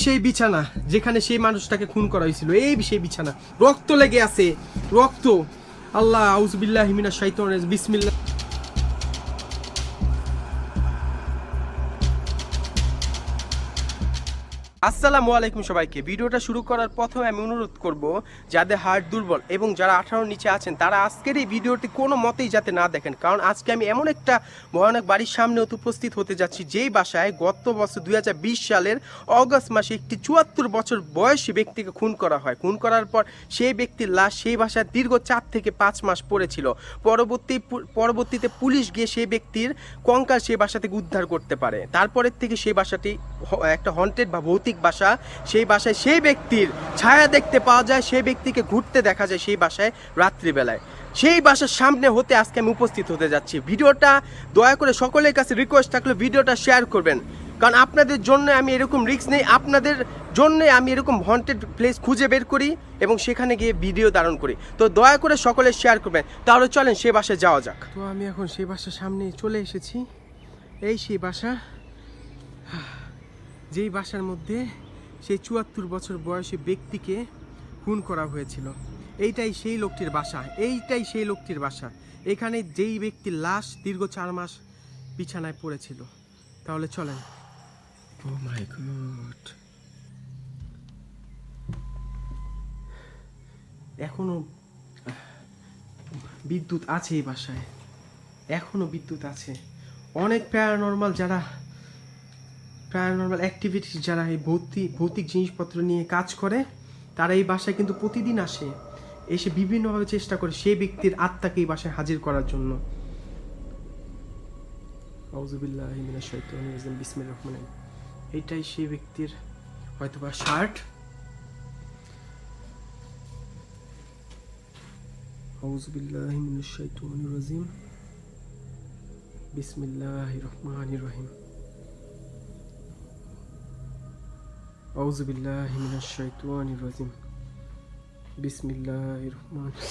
সেই বিছানা যেখানে সেই মানুষটাকে খুন করা হয়েছিল, এই সেই বিছানা, রক্ত লেগে আছে, রক্ত। আল্লাহ আউযুবিল্লাহি মিনাশ শাইতানির রাজিম, বিসমিল্লাহ। আসসালামু আলাইকুম সবাইকে। ভিডিওটা শুরু করার প্রথমে আমি অনুরোধ করব, যাদের হার্ট দুর্বল এবং যারা 18 নিচে আছেন তারা আজকের এই ভিডিওটি কোনো মতেই যাতে না দেখেন, কারণ আজকে আমি এমন একটা ভয়ানক বাড়ির সামনে উপস্থিত হতে যাচ্ছি যেই বাসায় গত বছর 2020 সালের অগস্ট মাসে একটি 74 বছর বয়সী ব্যক্তিকে খুন করা হয়। খুন করার পর সেই ব্যক্তির লাশ সেই বাসায় দীর্ঘ 4 থেকে 5 মাস পড়েছিল। পরবর্তীতে পুলিশ গিয়ে সেই ব্যক্তির কঙ্কাল সেই বাসা থেকে উদ্ধার করতে পারে। তারপরের থেকে সেই বাসাটি একটা হন্টেড বা ভৌতিক বাসা। সেই বাসায় সেই ব্যক্তির ছায়া দেখতে পাওয়া যায়, সেই ব্যক্তিকে ঘুরতে দেখা যায় সেই বাসায় রাত্রিবেলায়। সেই বাসার সামনে হতে আজকে আমি উপস্থিত হতে যাচ্ছি। ভিডিওটা দয়া করে সকলের কাছে রিকোয়েস্ট থাকলে ভিডিওটা শেয়ার করবেন, কারণ আপনাদের জন্য আমি এরকম রিস্ক নেই, আপনাদের জন্য আমি এরকম হন্টেড প্লেস খুঁজে বের করি এবং সেখানে গিয়ে ভিডিও ধারণ করি। তো দয়া করে সকলে শেয়ার করবেন। তাহলে চলেন সেই বাসায় যাওয়া যাক। তো আমি এখন সেই বাসার সামনে চলে এসেছি। এই সেই বাসা, যেই বাসার মধ্যে সেই 74 বছর বয়সী ব্যক্তিকে খুন করা হয়েছিল। এইটাই সেই লোকটির বাসা, এইটাই সেই লোকটির বাসা। এখানে যেই ব্যক্তির লাশ দীর্ঘ 4 মাস বিছানায় পড়েছিল। তাহলে চলেন। ও মাই গড, এখনো বিদ্যুৎ আছে এই বাসায়, এখনো বিদ্যুৎ আছে। অনেক প্যারানর্মাল অ্যাক্টিভিটিস যারা এই ভৌতিক জিনিসপত্র নিয়ে কাজ করে, তারা এই বাসায় কিন্তু প্রতিদিন আসে, এসে বিভিন্নভাবে চেষ্টা করে সেই ব্যক্তির আত্মাকে এই বাসায় হাজির করার জন্য। আউযুবিল্লাহি মিনাশ শাইতানির রাজিম, বিসমিল্লাহির রহমানির রহিম। এইটাই সেই ব্যক্তির হয়তোবা শার্ট। আউযুবিল্লাহি মিনাশ শাইতানির রাজিম, বিসমিল্লাহির রহমানির রহিম। আউযুবিল্লাহি মিনাশ শাইতানির রাজিম, বিসমিল্লাহির রহমানির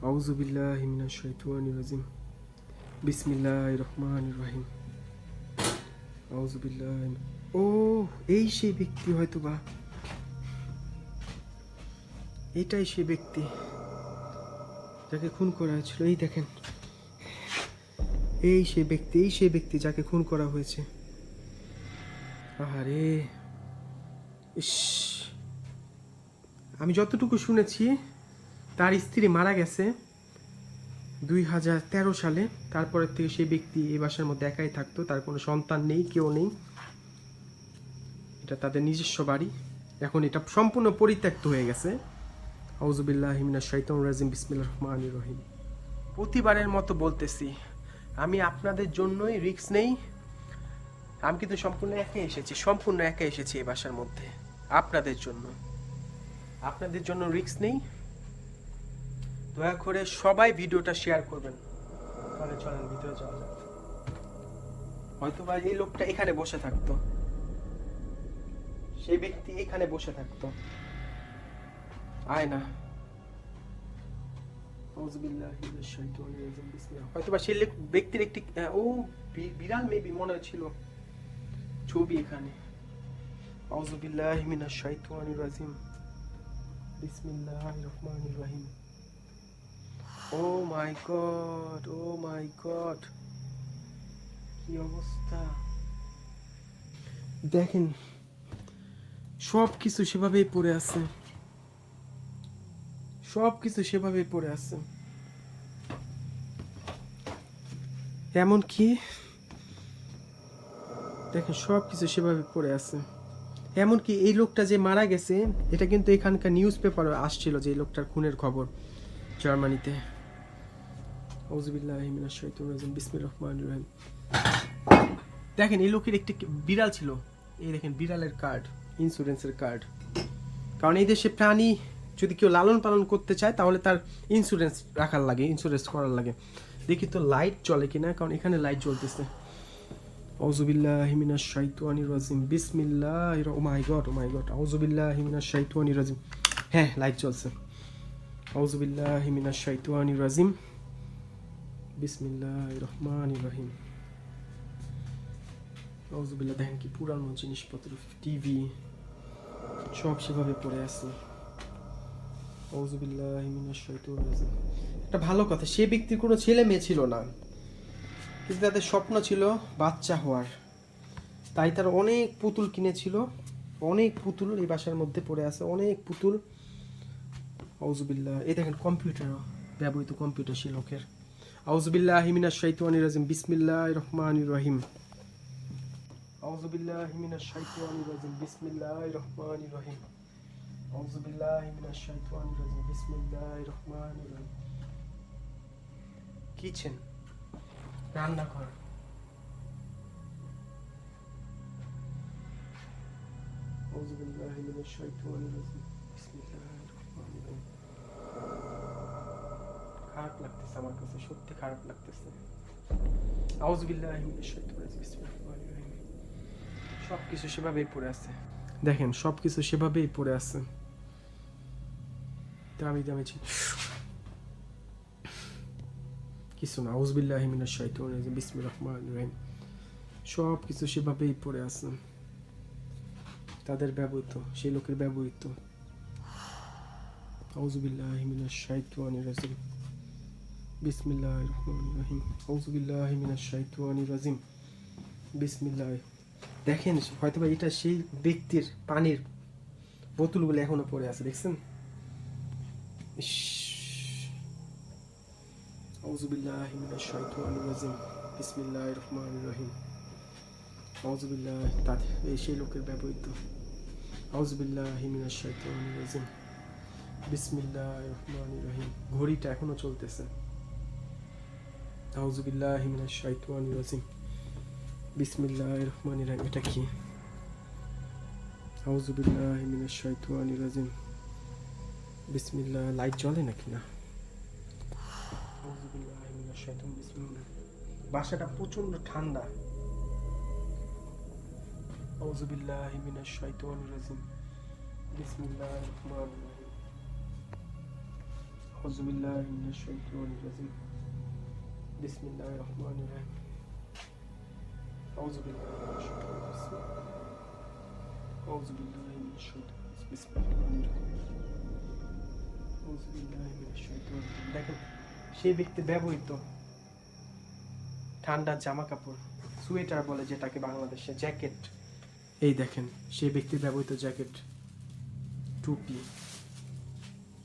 আউযুবিল্লাহি মিনাশ শাইতানির রাজিম, বিসমিল্লাহির রহমানির রহিম। আউযুবিল্লাহি। ও, এই সেই ব্যক্তি, হয়তোবা এটাই সেই ব্যক্তি যাকে খুন করা হয়েছিল। এই দেখেন, এই সেই ব্যক্তি যাকে খুন করা হয়েছে। আরে ইস, আমি যতটুকু শুনেছি তার স্ত্রী মারা গেছে 2013 সালে। তারপরের থেকে সেই ব্যক্তি এই বাসার মধ্যে একাই থাকতো, তার কোনো সন্তান নেই, কেউ নেই। এটা তাদের নিজস্ব বাড়ি, এখন এটা সম্পূর্ণ পরিত্যক্ত হয়ে গেছে। আউযুবিল্লাহি মিনাশ শাইতানির রাজিম, বিসমিল্লাহির রহমানির রহিম। প্রতিবারের মতো বলতেছি, আমি আপনাদের জন্যই রিস্ক নেই। আমি কিন্তু সম্পূর্ণ একা এসেছি এই বাসার মধ্যে আপনাদের জন্য রিস্ক নেই। দয়া করে সবাই ভিডিওটা শেয়ার করবেন। তাহলে চলেন ভিতরে যাওয়া যাক। হয়তোবা এই লোকটা এখানে বসে থাকতো, সেই ব্যক্তি এখানে বসে থাকতো। আয় না, হয়তোবা সেই ব্যক্তির একটি বিড়াল মেবি মনে ছিল ছবি এখানে। আউযুবিল্লাহি মিনাশ শাইতানির রাজিম, বিসমিল্লাহির রহমানির রহিম। ও মাই গড, কি অবস্থা দেখেন, সব কিছু সেভাবেই পড়ে আছে, এমনকি দেখেন সব কিছু সেভাবে পড়ে আছে। এমনকি এই লোকটা যে মারা গেছে, এটা কিন্তু এখানকার নিউজ পেপারে আসছিল যে এই লোকটার খুনের খবর জার্মানিতে। আউযুবিল্লাহি মিনাশ শাইতানির রাজিম, বিসমিল্লাহির রহমানির রহিম। দেখেন এই লোকের একটি বিড়াল ছিল, এই দেখেন বিড়ালের কার্ড, ইন্স্যুরেন্সের কার্ড। কারণ এই দেশে প্রাণী যদি কেউ লালন পালন করতে চায় তাহলে তার ইন্স্যুরেন্স করার লাগে। দেখি তো লাইট জ্বলে কিনা, কারণ এখানে লাইট জ্বলতেছে। আউযুবিল্লাহি মিনাশ শাইতানির রাজিম, বিসমিল্লাহির, ও মাই গড, আউযুবিল্লাহি মিনাশ শাইতানির রাজিম। হ্যাঁ, লাইট জ্বলছে। আউযুবিল্লাহি মিনাশ শাইতানির রাজিম, বিসমিল্লাহির রহমানির রহিম। আউযুবিল্লাহ, দেখেন কি পুরানো জিনিসপত্র, টিভি সব সেভাবে পড়ে আছে। আউযুবিল্লাহি মিনাশ শাইতানির রাজিম। একটা ভালো কথা, সে ব্যক্তির কোনো ছেলে মেয়ে ছিল না, কিন্তু তাদের স্বপ্ন ছিল বাচ্চা হওয়ার, তাই তার অনেক পুতুল কিনেছিল। অনেক পুতুল এই বাসার মধ্যে পড়ে আছে, অনেক পুতুল। আউযুবিল্লাহ, এই দেখেন কম্পিউটার, ব্যবহৃত কম্পিউটার সে লোকের। আউযুবিল্লাহি মিনাশ শাইতানির রাজিম, বিসমিল্লাহির রহমানির রহিম। আউযুবিল্লাহি মিনাশ শাইতানির রাজিম, বিসমিল্লাহির রহমানির রহিম। আউযুবিল্লাহি মিনাশ শাইতানির রাজিম, বিসমিল্লাহির রহমানির রহিম। কিচেন, রান্নাঘর। আউযুবিল্লাহি মিনাশ শাইতানির রাজিম, বিসমিল্লাহির রহমানির রহিম। খারাপ লাগতেছে আমার কাছে, সত্যি খারাপ লাগতেছে। আউযুবিল্লাহি মিনাশ শাইতানির রাজিম, বিসমিল্লাহির রহমানির রহিম। সবকিছু সেভাবেই পড়ে আছে, দেখেন সবকিছু সেভাবেই পড়ে আছে। দামি দামি কিছু না। আউযুবিল্লাহি মিনাশ শাইতানির রাজিম, বিসমিল্লাহির রহমানির রহিম। সব কিছু সেভাবেই পড়ে আছে, তাদের ব্যবহৃত, সেই লোকের ব্যবহৃত। আউযুবিল্লাহি মিনাশ শাইতানির রাজিম, বিসমিল্লাহির রহমানির রহিম। আউযুবিল্লাহি মিনাশ শাইতানির রাজিম, বিসমিল্লাহ। দেখেন হয়তো বা এটা সেই ব্যক্তির পানির বোতলগুলো এখনো পড়ে আছে, দেখছেন? আউযুবিল্লাহি মিনাশ শাইতানির রাজিম, বিসমিল্লাহির রহমানির রহিম। আউযুবিল্লাহ, তাদের এই সেই লোকের ব্যবহৃত। আউযুবিল্লাহি মিনাশ শাইতানির রাজিম, বিসমিল্লাহির রহমানির রহিম। ঘড়িটা এখনো চলতেছে। আউযুবিল্লাহি মিনাশ শাইতানির রাজিম, বিসমিল্লাহির রহমানির রহিম। এটা কি? আউযুবিল্লাহি মিনাশ শাইতানির রাজিম, বিসমিল্লাহ। লাইট জ্বলে নাকি না? আউযুবিল্লাহি মিনাশ শাইতানির বিসমিল্লাহ। বাসাটা প্রচন্ড ঠান্ডা। আউযুবিল্লাহি মিনাশ শাইতানির রাজিম, বিসমিল্লাহির রহমানির রহিম। আউযুবিল্লাহি মিনাশ শাইতানির রাজিম, বিসমিল্লাহির রহমানির রহিম। আউযুবিল্লাহি মিনাশ শাইতানির রাজিম, আউযুবিল্লাহি মিনাশ শাইতানির রাজিম, বিসমিল্লাহির রহমানির রহিম। আউযুবিল্লাহি মিনাশ শাইতানির রাজিম। দেখেন সেই ব্যক্তি ব্যবহৃত ঠান্ডার জামা কাপড়, সোয়েটার বলে যেটাকে বাংলাদেশে, জ্যাকেট। এই দেখেন সেই ব্যক্তির ব্যবহৃত জ্যাকেট, টুপি,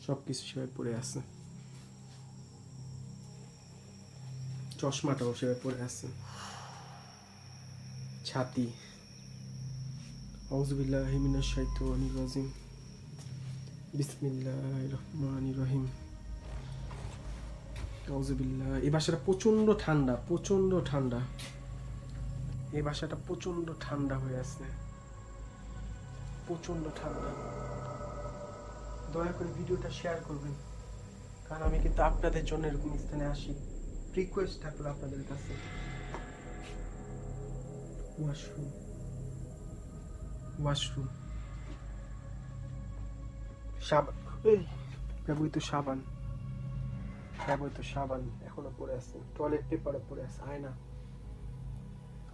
সবকিছু সেভাবে পড়ে আছে। চশমাটাও সেভাবে পড়ে আছে। ছাতি। আউযুবিল্লাহি মিনাশ শাইতানির রাজিম, বিসমিল্লাহির রহমানির রহিম। আউযুবিল্লাহ। এই বাসাটা প্রচন্ড ঠান্ডা, প্রচন্ড ঠান্ডা। এই বাসাটা প্রচন্ড ঠান্ডা হয়ে আছে, প্রচন্ড ঠান্ডা। দয়া করে ভিডিওটা শেয়ার করবেন, কারণ আমি কিন্তু আপনাদের জন্য এরকম স্থানে আসি। রিকোয়েস্ট থাকলো আপনাদের কাছে। Washroom, washroom. সাবান, ব্যবহৃত সাবান, ব্যবহৃত সাবান এখনো পড়ে আছে। টয়লেট পেপারও পড়ে আছে। আয়না।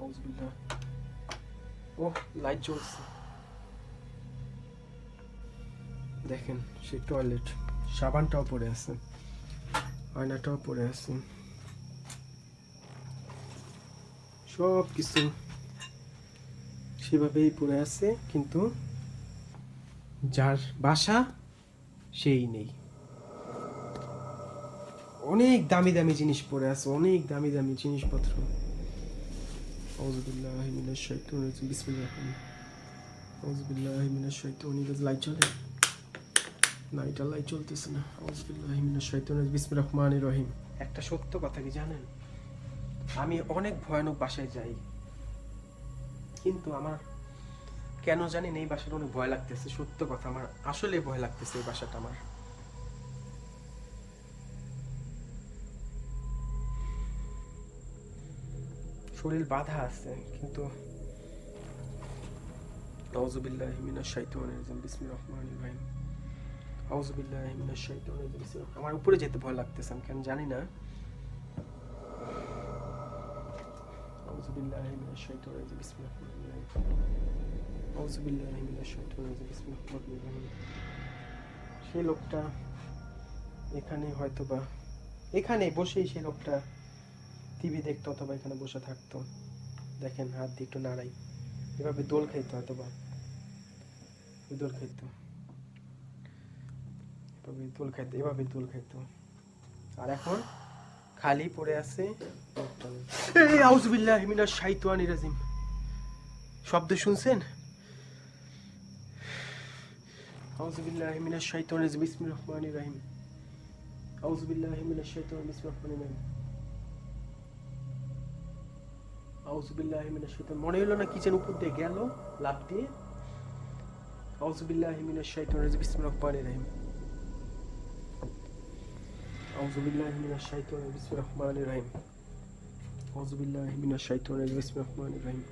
আউযুবিল্লাহ। ও, লাইট জ্বলছে। দেখেন সেই টয়লেট, সাবানটাও পড়ে আছে, আয়নাটাও পড়ে আছে। সব কিছু সেভাবেই পড়ে আছে, কিন্তু যার বাসা সেই নেই। অনেক দামি দামি জিনিস পড়ে আছে, অনেক দামি দামি জিনিসপত্র। আউযুবিল্লাহি মিনাশ শাইতানির রাজিম, বিসমিল্লাহির রহমানির রহিম। আউযুবিল্লাহি মিনাশ শাইতানির রাজিম। লাইট জ্বলে না, এটা লাইট চলতেছে না। আউযুবিল্লাহি মিনাশ শাইতানির রাজিম, বিসমিল্লাহির রহমানির রহিম। একটা সত্য কথা কি জানেন, আমি অনেক ভয়ানক বাসায় যাই, কিন্তু আমার কেন জানি না এই বাসাটা অনেক ভয় লাগতেছে। সত্য কথা, আমার আসলে ভয় লাগতেছে এই বাসাটা। আমার শরীর বাধা আছে, কিন্তু আউযুবিল্লাহি মিনাশ শাইতানির রাজিম, বিসমিল্লাহির রহমানির রহিম। আউযুবিল্লাহি মিনাশ শাইতানির রাজিম, বিসমিল্লাহ। আমার উপরে যেতে ভয় লাগতেছে, আমি কেন জানি না। আউযু বিল্লাহি মিনাশ শাইতানির রাজিম বিসমিল্লাহির রহমানির রহিম আউযু বিল্লাহি মিনাশ শাইতানির রাজিম বিসমিল্লাহির রহমানির রহিম। সেই লোকটা এখানে হয়তোবা এখানে বসেই সেই লোকটা টিভি দেখতো অথবা এখানে বসে থাকতো। দেখেন হাত দিয়ে একটু নাড়াই, এভাবে দোল খাইতো, হয়তোবা দোল খাইতো, এভাবে দোল খাইতো। আর এখন খালি পড়ে আছে। এই আউযু বিল্লাহি মিনাশ শাইতানির রাজিম, শব্দ শুনছেন? আউযু বিল্লাহি মিনাশ শাইতানির রাজিম বিসমিল্লাহির রহমানির রহিম আউযু বিল্লাহি মিনাশ শাইতানির বিসমিল্লাহির রহমানির রহিম আউযু বিল্লাহি মিনাশ শাইতানির। মনে হলো না কি যেন উপর দিয়ে গেল লাফ দিয়ে। আউযু বিল্লাহি মিনাশ শাইতানির রাজিম বিসমিল্লাহির রহমানির রহিম আউযু বিল্লাহি মিনাশ শাইতানির বিসমিল্লাহির রহমানির রহিম আউযু বিল্লাহি মিনাশ শাইতানির বিসমিল্লাহির রহমানির রহিম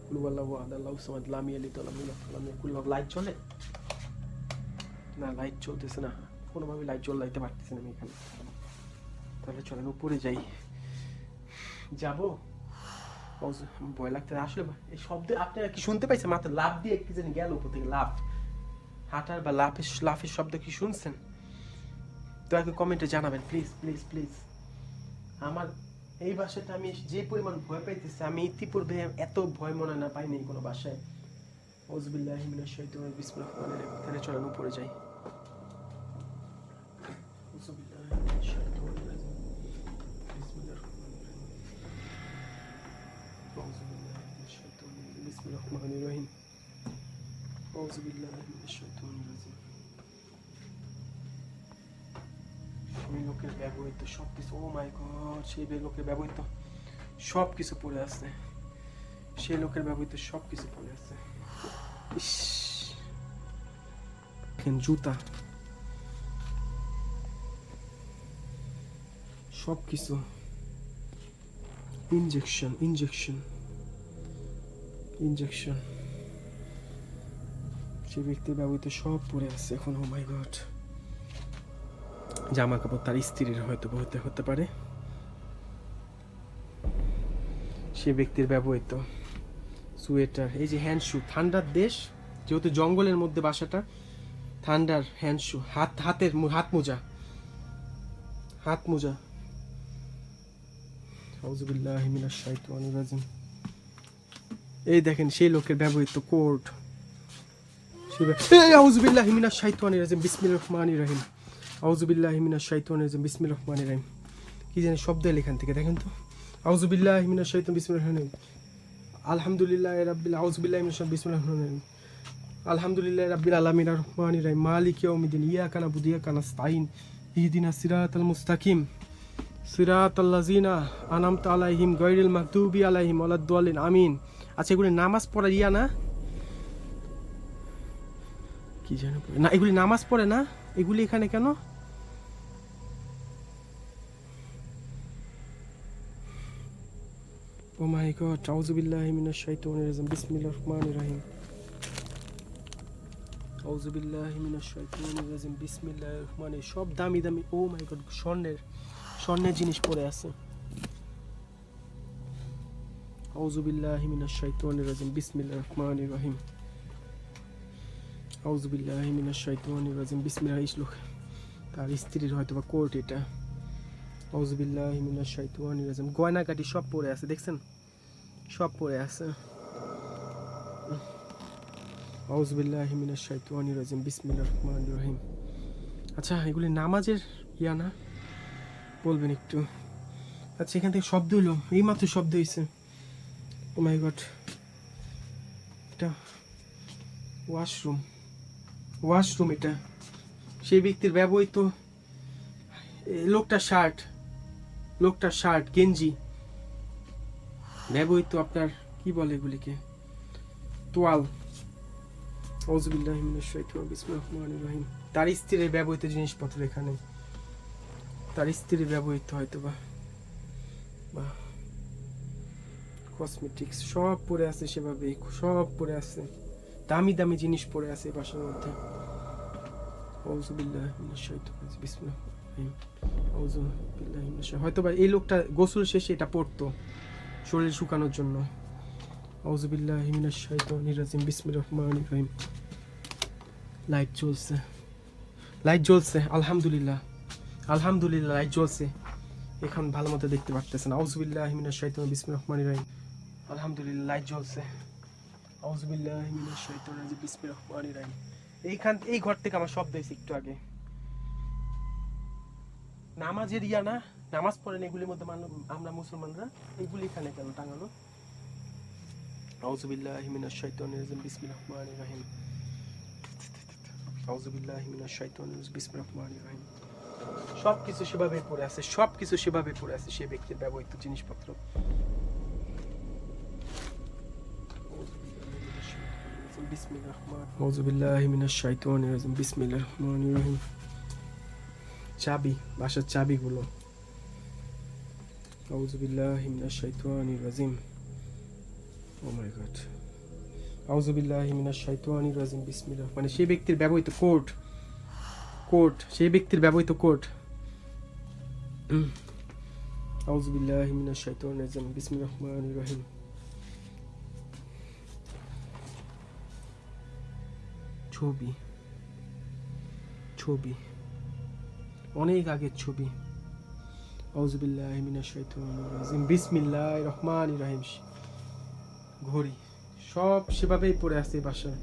কুল হুয়াল্লাহু আহাদ আল্লাহুস সামাদ লাম ইয়ালিদ ওয়া লাম ইউলাদ ওয়া লাম ইয়াকুল লাহু। লাইট জ্বলে না? লাইট চলতেছে না, কোনোভাবে লাইট জ্বলাইতে পারতেছি না আমি এখানে। তাহলে চলেন উপরে যাই। যাবো? ভয় লাগতে আসলে এই শব্দ আপনারা কি শুনতে পাইছেন? মাত্র লাফ দিয়ে কি জানি গেল উপর থেকে, লাফ, হাঁটার বা লাফের শব্দ কি শুনছেন? দয়া করে কমেন্টে জানাবেন প্লিজ প্লিজ প্লিজ। আমার এই বাসাটা আমি যে পরিমাণ ভয় পাইতেছি, আমি ইতিপূর্বে এত ভয় মনে না পাইনি কোনো বাসায়। আউযু বিল্লাহি মিনাশ শাইতানির বিসমিল্লাহির রহমানির রহিম। তাহলে চলেন উপরে যাই। আউযু বিল্লাহি মিনাশ শাইতানির রাজিম বিসমিল্লাহির রহমানির রহিম আউযু বিল্লাহি মিনাশ শাইতানির রাজিম বিসমিল্লাহির রহমানির রহিম আউযু বিল্লাহি মিনাশ শাইতানির রাজিম। সেই লোকের ব্যবহৃত সবকিছু, ও মাই গড, সেই লোকের ব্যবহৃত সবকিছু পড়ে আছে। সেই লোকের ব্যবহৃত সবকিছু পড়ে আছে। ইস, জুতা, সবকিছু, ইনজেকশন সে ব্যক্তির ব্যবহৃত সব পড়ে আছে এখন। ও মাই গড, জামা কাপড় তার স্ত্রীর হয়তো হতে পারে। সে ব্যক্তির ব্যবহৃত সোয়েটার, এই যে হ্যান্ড শু, ঠান্ডার দেশ যেহেতু জঙ্গলের মধ্যে বাসাটা, ঠান্ডার হ্যান্ড শু, হাত মোজা আউযু বিল্লাহি মিনাশ শাইতানির রাজিম। এই দেখেন সেই লোকের ব্যবহৃত কোট। আউযু বিল্লাহি মিনাশ শাইতানির রাজিম বিসমিল্লাহির রহমানির রহিম আউযু বিল্লাহি মিনাশ শাইতানির রাজিম বিসমিল্লাহির রহমানির রহিম। কি জানি শব্দ এলো এখান থেকে, দেখেন তো। আউযু বিল্লাহি মিনাশ শাইতানির বিসমিল্লাহির রহমানির রহিম আলহামদুলিল্লাহি রাব্বিল আউযু বিল্লাহি মিনাশ শাইতানির বিসমিল্লাহির রহমানির রহিম আলহামদুলিল্লাহি রাব্বিল আলামিন আর রহমানির রহিম মালিকি ইয়াউমিদ্দিন ইয়াকা না'বুদু ওয়া ইয়াকা নাস্তাঈন ইহদিনাস সিরাতাল মুস্তাকিম সিরাতাল্লাযিনা আনআমতা আলাইহিম গায়রিল মাগদুবি আলাইহিম ওয়ালাদ-দাল্লিন আমিন। আচ্ছা, এগুলি নামাজ পড়া না? কি জানো না, এগুলি নামাজ পড়ে না? এগুলি এখানে কেন? ও মাই গড, আউযু বিল্লাহি মিনাশ শাইতানির রাজিম বিসমিল্লাহির রহমানির রহিম আউযু বিল্লাহি মিনাশ শাইতানির রাজিম বিসমিল্লাহির রহমানির। সব দামি দামি, ও মাই গড, স্বর্ণের জিনিস পড়ে আছে। আউযু বিল্লাহি মিনাশ শাইতানির রাজিম বিসমিল্লাহির রহমানির রহিম আউযু বিল্লাহি মিনাশ শাইতানির রাজিম বিসমিল্লাহির লোক তার স্ত্রীর হয়তো বা কোর্ট এটা। আউযু বিল্লাহি মিনাশ শাইতানির রাজিম। গয়নাগাটি সব পড়ে আছে, দেখছেন, সব পড়ে আছে। আউযু বিল্লাহি মিনাশ শাইতানির রাজিম বিসমিল্লাহির রহমানির রহিম। আচ্ছা, এগুলি নামাজের না বলবেন একটু? আচ্ছা, এখান থেকে শব্দ হলো, এইমাত্র শব্দ হয়েছে। ও মাই গড, এটা ওয়াশরুম এটা। সেই ব্যক্তির ব্যবহৃত লোকটার শার্ট গেঞ্জি ব্যবহৃত, আপনার কি বলে এগুলিকে, তোয়াল। আউযু বিল্লাহি মিনাশ শাইতানির বিসমিল্লাহির রহমানির রহিম। তার স্ত্রীর ব্যবহৃত জিনিসপত্র এখানে, তার স্ত্রীর ব্যবহৃত হয়তো বা কসমেটিক্স সব পড়ে আছে, সেভাবে সব পড়ে আছে, দামি দামি জিনিস পড়ে আছে বাসার মধ্যে। আউযু বিল্লাহি মিনাশ শাইতানির রাজিম বিসমিল্লাহির রহমানির রহিম আউযু বিল্লাহি মিনাশ। হয়তো বা এই লোকটা গোসল শেষে এটা পড়তো, শরীর শুকানোর জন্য। আউযুবিল্লাহি মিনাশ শাইতানির রাজিম, বিসমিল্লাহির রহমানির রহিম। লাইট জ্বলছে, লাইট জ্বলছে, আলহামদুলিল্লাহ, আলহামদুলিল্লাহ লাইট জ্বলছে। এখন ভালো মতো দেখতে পারতেছেন। আউযুবিল্লাহি মিনাশ শাইতানির, বিসমিল্লাহির রহমানির রহিম। আলহামদুলিল্লাহ লাইট জ্বলছে। আউযুবিল্লাহি মিনাশ শাইতানির রাজিম, বিসমিল্লাহির রহমানির রহিম। এই ঘর থেকে আমার শব্দ হয়েছে একটু আগে। নামাজের ইয়া না, নামাজ পড়েন এগুলির মধ্যে আমরা মুসলমানরা, এগুলি এখানে কেন টাঙানো? আউযুবিল্লাহি মিনাশ শাইতানির রাজিম, বিসমিল্লাহির রহমানির রহিম। আউযুবিল্লাহি মিনাশ শাইতানির রাজিম, বিসমিল্লাহির রহমানির রহিম। সবকিছু সেভাবে পড়ে আছে, সবকিছু সেভাবে পড়ে আছে, সেই ব্যক্তির ব্যবহৃত জিনিসপত্র। আউযুবিল্লাহি মিনাশ শাইতানির রাজিম, বিসমিল্লাহির রহমানির রহিম। চাবি, বাসার চাবিগুলো। আউযুবিল্লাহি মিনাশ শাইতানির রাজিম। ও মাই গড। আউযুবিল্লাহি মিনাশ শাইতানির রাজিম, বিসমিল্লাহ। মানে সেই ব্যক্তির ব্যবহৃত কোড, সেই ব্যক্তির ব্যবহৃত কোড। আউযুবিল্লাহি মিনাশ শাইতানির রাজিম, বিসমিল্লাহির রহমানির রহিম। ছবি অনেক আগের ছবি। আউযুবিল্লাহি মিনাশ শাইতানির রাজিম, বিসমিল্লাহির রহমানির রহিম। ঘড়ি, সব সেভাবেই পড়ে আছে, বাসায়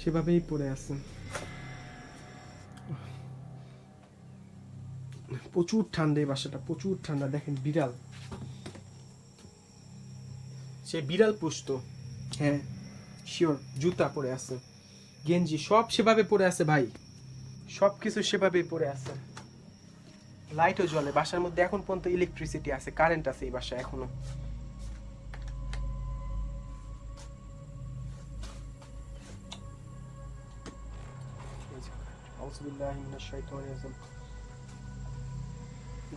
সেভাবেই পড়ে আছে। প্রচুর ঠান্ডা এই বাসাটা, প্রচুর ঠান্ডা। দেখেন বিড়াল, সে বিড়াল পুষত। হ্যাঁ শিওর। জুতা পরে আছে, গেঞ্জি, সব সেভাবে পরে আছে ভাই, সব কিছু সেভাবেই পরে আছে। লাইটও জ্বলে বাসার মধ্যে, এখন পর্যন্ত ইলেকট্রিসিটি আছে, কারেন্ট আছে এই বাসায় এখনো। আউযুবিল্লাহি মিনাশ শাইতানির রাজিম,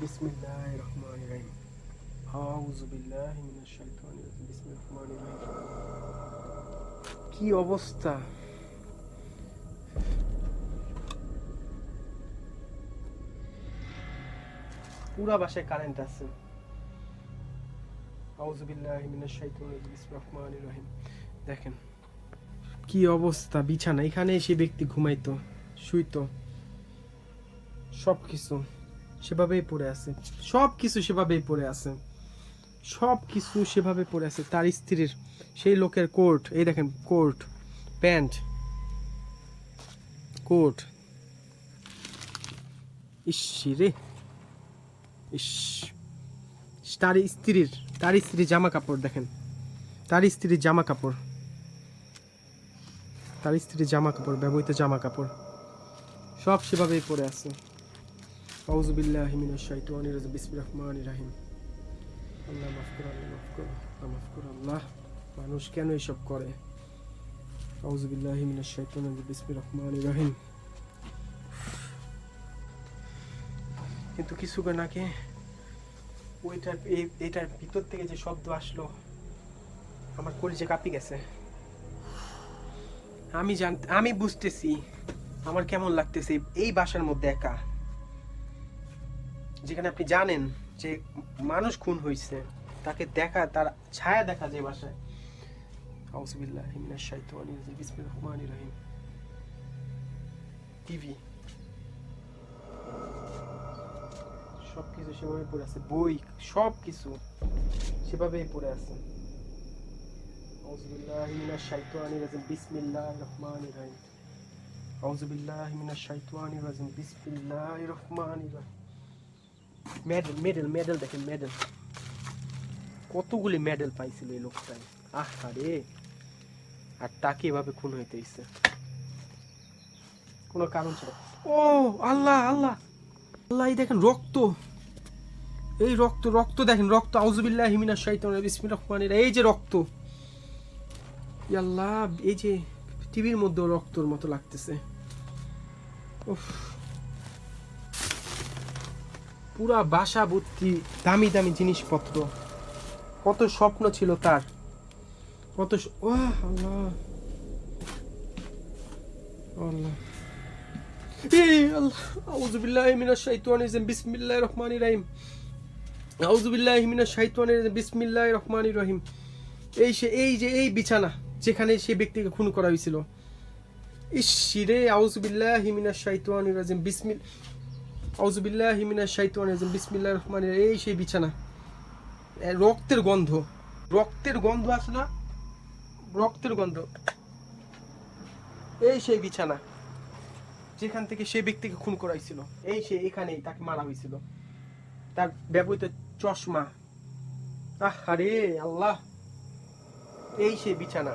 বিসমিল্লাহির রহমানির রহিম। আউযুবিল্লাহি মিনাশ শাইতানির রাজিম, বিসমিল্লাহির রহমানির রহিম। কি অবস্থা! পুরা বাসায় কারেন্ট আছে। আউযুবিল্লাহি মিনাশ শাইতানির রাজিম, বিসমিল্লাহির রহমানির রহিম। দেখেন কি অবস্থা, বিছানা, এখানে এসে ব্যক্তি ঘুমাইতো, শুইতো, সবকিছু সেভাবেই পড়ে আছে, সবকিছু সেভাবেই পড়ে আছে, সবকিছু সেভাবে পড়ে আছে। তার স্ত্রীর, সেই লোকের কোট, এই দেখেন কোট, প্যান্ট, কোট। ইস রে, ইস। তার স্ত্রীর জামা কাপড় দেখেন, তার স্ত্রীর জামা কাপড়, তার স্ত্রীর জামা কাপড়, ব্যবহৃত জামা কাপড়, সব সেভাবেই পড়ে আছে। আউযুবিল্লাহি মিনাশ শাইতানির রাজিম, বিসমিল্লাহির রহমানির রহিম। আল্লাহ মাফ করো, আল্লাহ মাফ করো, আল্লাহ মাফ করো। আল্লাহ, মানুষ কেন এসব করে? আউযুবিল্লাহি মিনাশ শাইতানির রাজিম, বিসমিল্লাহির রহমানির রহিম। কিন্তু কিছুক্ষণ আগে এটার ভিতর থেকে যে শব্দ আসলো, আমার কলিজা কাঁপি গেছে। আমি বুঝতেছি আমার কেমন লাগতেছে এই বাসার মধ্যে একা, যেখানে আপনি জানেন যে মানুষ খুন হয়েছে, তাকে দেখা, তার ছায়া দেখা যায় বাসায়। আউযুবিল্লাহি মিনাশ শাইতানির রাজিম, বিসমিল্লাহির রহমানির রহিম। টিভি, সবকিছু সেভাবে পড়ে আছে, বই, সবকিছু সেভাবেই পড়ে আছে। আউযুবিল্লাহি মিনাশ শাইতানির রাজিম, বিসমিল্লাহির রহমানির রহিম। আউযুবিল্লাহি মিনাশ শাইতানির রাজিম, বিসমিল্লাহির রহমানির রহিম। মেডেল দেখেন, মেডেল, কতগুলি মেডেল পাইছিল এই লোকটাই। আহারে, আর তাকে এভাবে খুন হইতে হইছে কোনো কারণ ছাড়া। ও আল্লাহ, আল্লাহ, আল্লাহ, এই দেখেন রক্ত, এই রক্ত দেখেন, রক্ত। আউযুবিল্লাহি মিনাশ শাইতানির রাজিম, বিসমিল্লাহির রহমানির রহিম। এই যে রক্ত, ইয়া আল্লাহ, এই যে টিভির মধ্যে রক্তর মতো লাগতেছে। উফ, পুরা বাসা ভর্তি দামি দামি জিনিসপত্র, কত স্বপ্ন ছিল তার, কত আল্লাহ, আল্লাহ, এই আল্লাহ। আউযুবিল্লাহি মিনাশ শাইতানির রাজিম, বিসমিল্লাহির রহমানির রহিম। আউযু বিল্লাহি মিনাশ শাইতানির রাজিম, বিসমিল্লাহির রহমানির রহিম। এই বিছানা যেখানে সেই ব্যক্তিকে খুন করা হয়েছিল। ইসরে আউযু বিল্লাহি মিনাশ শাইতানির রাজিম, আউযু বিল্লাহি মিনাশ শাইতানির রাজিম, বিসমিল্লাহির রহমানির রহিম। এই সেই বিছানা, রক্তের গন্ধ, রক্তের গন্ধ আছে না, রক্তের গন্ধ। এই সেই বিছানা যেখান থেকে সেই ব্যক্তিকে খুন করা হয়েছিল। এই সেই এখানেই তাকে মারা হয়েছিল। তার ব্যবহৃত চশমা, আরে আল্লাহ, এই সেই বিছানা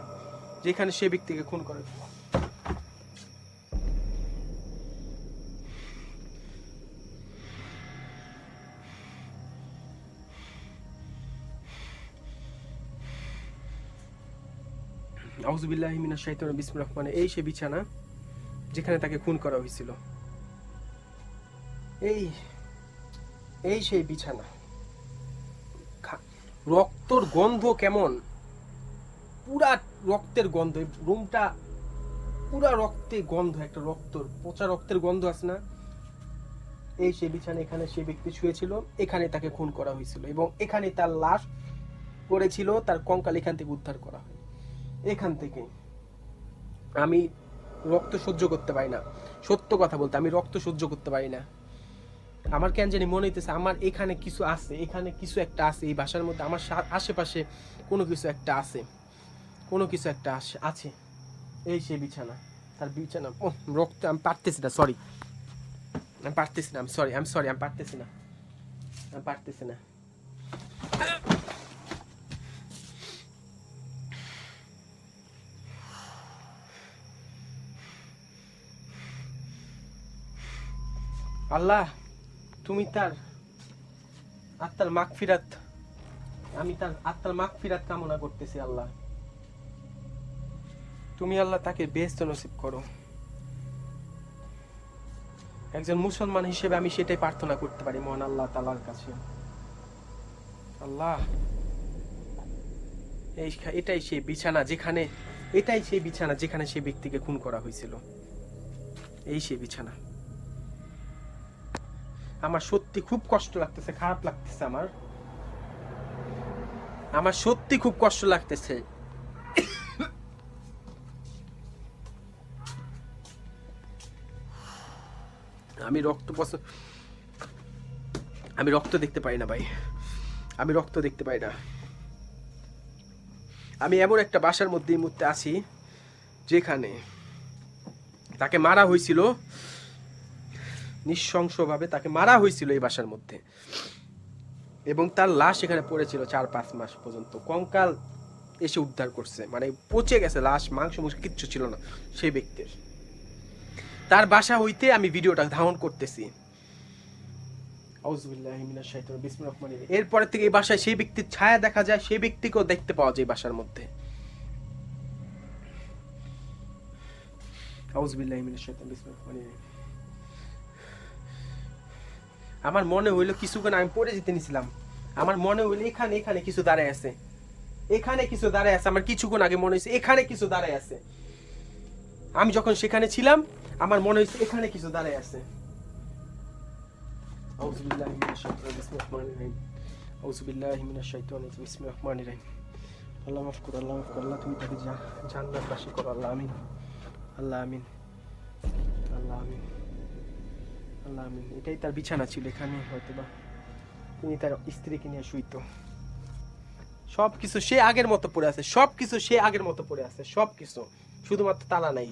যেখানে সে ব্যক্তিকে খুন করে। আউযু বিল্লাহি মিনাশ শাইতানির রাজিম, বিসমিল্লাহির রহমানির রহিম। এই সেই বিছানা যেখানে তাকে খুন করা হয়েছিল। এই সেই বিছানা, রক্তর গন্ধ কেমন, পুরা রক্তের গন্ধ। রুমটা পুরা রক্তে গন্ধ, একটা রক্তর পচা রক্তের গন্ধ আছে না। এই সেই বিছানা, এখানে সে ব্যক্তি শুয়েছিল, এখানে তাকে খুন করা হয়েছিল এবং এখানে তার লাশ পড়েছিল, তার কঙ্কাল এখান থেকে উদ্ধার করা হয়। এখান থেকে আমি রক্ত সহ্য করতে পারি না, সত্য কথা বলতে আমি রক্ত সহ্য করতে পারি না। আমার কেন জানি মনে হইতেছে আমার এখানে কিছু আছে, এখানে কিছু একটা আছে, এই বাসার মধ্যে আমার আশেপাশে কোনো কিছু একটা আছে, কোনো কিছু একটা আছে। এই সেই বিছানা, তার বিছানা, ও রক্ত, আমি পারতেছি না, সরি আমি পারতেছি না, আমি সরি আমি পারতেছি না, আমি পারতেছি না। আল্লাহ, তুমি তার আত্মার মাগফিরাত, আমি তার আত্মার মাগফিরাত কামনা করতেছি। আল্লাহ, তুমি আল্লাহ তাকে বেহেশত নসিব করো। একজন মুসলমান হিসেবে আমি সেটাই প্রার্থনা করতে পারি মহান আল্লাহ তাআলার কাছে। আল্লাহ, এটাই সেই বিছানা যেখানে, এটাই সেই বিছানা যেখানে সেই ব্যক্তিকে খুন করা হয়েছিল। এই সেই বিছানা। আমার সত্যি খুব কষ্ট লাগতেছে, খারাপ লাগতেছে, আমার সত্যি খুব কষ্ট লাগতেছে। আমি রক্ত দেখতে পাই না ভাই, আমি রক্ত দেখতে পাই না। আমি এমন একটা বাসার মধ্যে এই মুহূর্তে আছি যেখানে তাকে মারা হয়েছিল, নৃশংসভাবে তাকে মারা হয়েছিল এই বাসার মধ্যে, এবং তার লাশ এখানে পড়েছিল 4-5 মাস পর্যন্ত। কঙ্কাল এসে উদ্ধার করছে, মানে পচে গেছে লাশ, মাংস কিচ্ছু ছিল না সেই ব্যক্তির। তার বাসা হইতে আমি ভিডিওটা ধারণ করতেছি। এরপরে থেকে এই বাসায় সেই ব্যক্তির ছায়া দেখা যায়, সেই ব্যক্তিকেও দেখতে পাওয়া যায় বাসার মধ্যে। আমার মনে হইলো কিছুক্ষণ আমি পড়ে যেতে নিছিলাম, আমার মনে হইলো এখানে এখানে কিছু দাঁড়ায় আছে, এখানে কিছু দাঁড়ায় আছে। আমার কিছুক্ষণ আগে মনে হয়েছে এখানে কিছু দাঁড়ায় আছে। আমি যখন সেখানে ছিলাম আমার মনে হয়েছে এখানে কিছু দাঁড়ায় আছে। আউযু বিল্লাহি মিনাশ শাইতানির রাজিম, বিসমিল্লাহির রহমানির রহিম। আউযু বিল্লাহি মিনাশ শাইতানির রাজিম, বিসমিল্লাহির রহমানির রহিম। আল্লাহ মাফ করো, আল্লাহ মাফ করো, আল্লাহ তুমি তাকে জান্নাতবাসী করো, আল্লাহ আমিন, আল্লাহ আমিন, আল্লাহ আমিন, আল্লাহ আমিন। এটাই তার বিছানা ছিল, এখানে হয়তোবা তিনি তার স্ত্রীকে নিয়ে শুইতো। সবকিছু সে আগের মতো পড়ে আছে, সবকিছু সে আগের মতো পড়ে আছে, সবকিছু, শুধুমাত্র তালা নাই,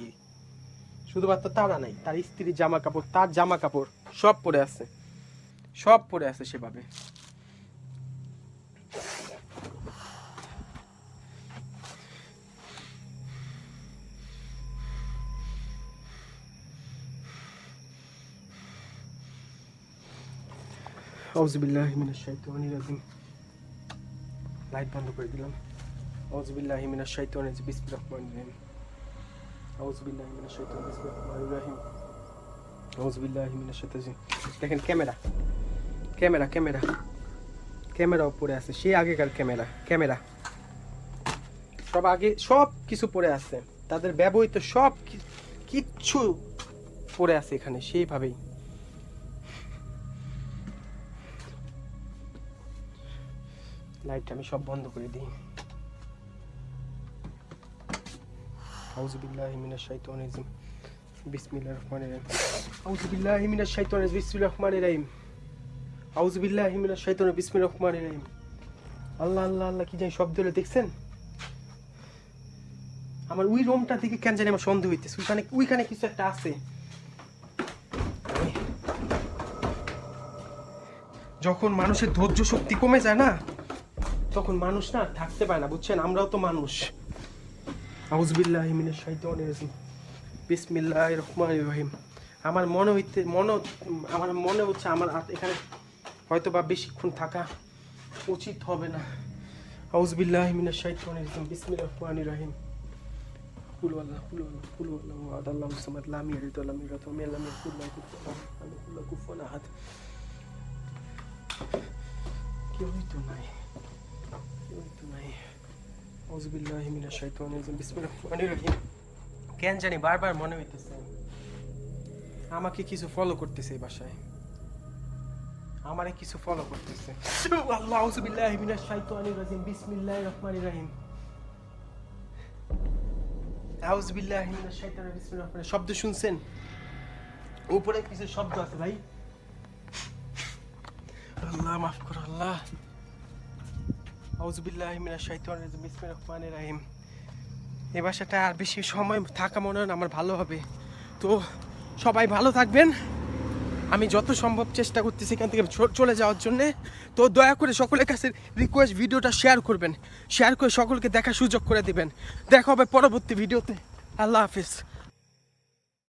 শুধুমাত্র তালা নাই। তার স্ত্রীর জামা কাপড়, তার জামা কাপড় সব পড়ে আছে, সব পড়ে আছে সেভাবে। আউযু বিল্লাহি মিনাশ শাইতানির রাজিম, লাইট বন্ধ করে দিলাম। আউযু বিল্লাহি মিনাশ শাইতানির রাজিম, বিসমিল্লাহির রহমানির রহিম। আউযু বিল্লাহি মিনাশ শাইতানির রাজিম, বিসমিল্লাহির রহমানির রহিম। আউযু বিল্লাহি মিনাশ শাইতানির রাজিম। দেখেন ক্যামেরা, ক্যামেরা, ক্যামেরা, ক্যামেরা পড়ে আছে, সেই আগেকার ক্যামেরা সব আগে, সব কিছু পড়ে আছে, তাদের ব্যবহৃত সব কিচ্ছু পড়ে আছে এখানে সেইভাবেই। লাইট আমি সব বন্ধ করে দিই। আউযু বিল্লাহি মিনাশ শাইতানির রাজিম বিসমিল্লাহির রহমানির রহিম। আউযু বিল্লাহি মিনাশ শাইতানির বিসমিল্লাহির রহমানির রহিম। আউযু বিল্লাহি মিনাশ শাইতানির বিসমিল্লাহির রহমানির রহিম। আল্লাহ আল্লাহ আল্লাহ, কি জানি শব্দ হলো দেখছেন? আমার ওই রুমটা থেকে কেন জানি আমার সন্দেহ হইতেছে, ওইখানে কিছু একটা আছে। যখন মানুষের ধৈর্য শক্তি কমে যায় না, তখন মানুষ না থাকতে পারে না, বুঝছেন? আমরাও তো মানুষ। আউযু বিল্লাহি মিনাশ শাইতানির রাজিম বিসমিল্লাহির রহমানির রহিম। আমার মনে হচ্ছে আমার এখানে হয়তো বা বেশিক্ষণ থাকা উচিত হবে না। আউযু বিল্লাহি মিনাশ শাইতানির রাজিম বিসমিল্লাহির রহমানির রহিম। কুল আল্লাহু আহাদ আল্লাহুস সামাদ লাম ইয়ালিদ ওয়া লাম ইউলাদ ওয়া লাম ইয়াকুল লাহু কুফুয়ান আহাদ। কেউই তো নাই। আউযু বিল্লাহি মিনাশ শাইতানির রাজিম বিসমিল্লাহির রহমানির রহিম। কেন জানি বারবার মনে হইতেছে আমাকে কিছু ফলো করতেছে এই বাসায়, আমারে কিছু ফলো করতেছে। আল্লাহ, আউযু বিল্লাহি মিনাশ শাইতানির রাজিম বিসমিল্লাহির রহমানির রহিম। আউযু বিল্লাহি মিনাশ শাইতানির রাজিম বিসমিল্লাহির রহমানির রহিম। শব্দ শুনছেন? উপরে কিছু শব্দ আছে ভাই। আল্লাহ মাফ করো আল্লাহ। আউযু বিল্লাহি মিনাশ শাইতানির রাজিম বিসমিল্লাহির রহমানির রহিম। এই বাসাটা আর বেশি সময় থাকা মনে হয় না আমার ভালো হবে। তো সবাই ভালো থাকবেন। আমি যত সম্ভব চেষ্টা করতেছি এখান থেকে চলে যাওয়ার জন্যে। তো দয়া করে সকলের কাছে রিকোয়েস্ট, ভিডিওটা শেয়ার করবেন, শেয়ার করে সকলকে দেখার সুযোগ করে দিবেন। দেখা হবে পরবর্তী ভিডিওতে। আল্লাহ হাফিজ।